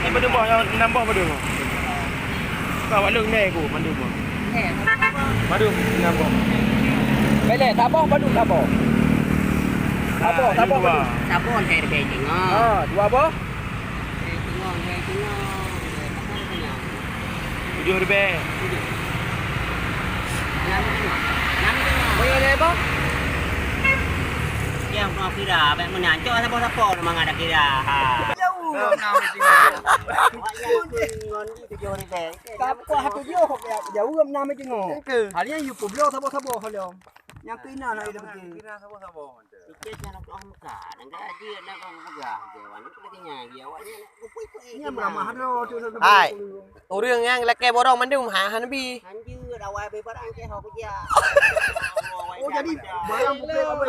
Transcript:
benda buah yang nampak pada tu. Kau walau ni aku mandu buah. Madu nampak. Bele tabung padu tabung. Tabung tabung padu. Sabon saya dekat tengok. Ha, dua apa? Tengok. Tujuh lebih. Nama tengok. Boleh ada apa? Yang mau kira, baik menancok siapa-siapa memang ada kira. Ha. Jauh. Siapa hatu dia jauh ke nama tengok. Hari yang you publio sabo-sabo halio. Yang kena nak ada betul. Kira siapa-siapa. Sikit nak keluar muka. Enggak dia nak keluar muka. Dewan itu katanya dia awaknya kupui-kupui. Ini beramah haro tu. Hai. Orang yang lelaki borong mandum han bi. Anjir awak bebarang ke hok dia. Oh jadi barang bukan apa.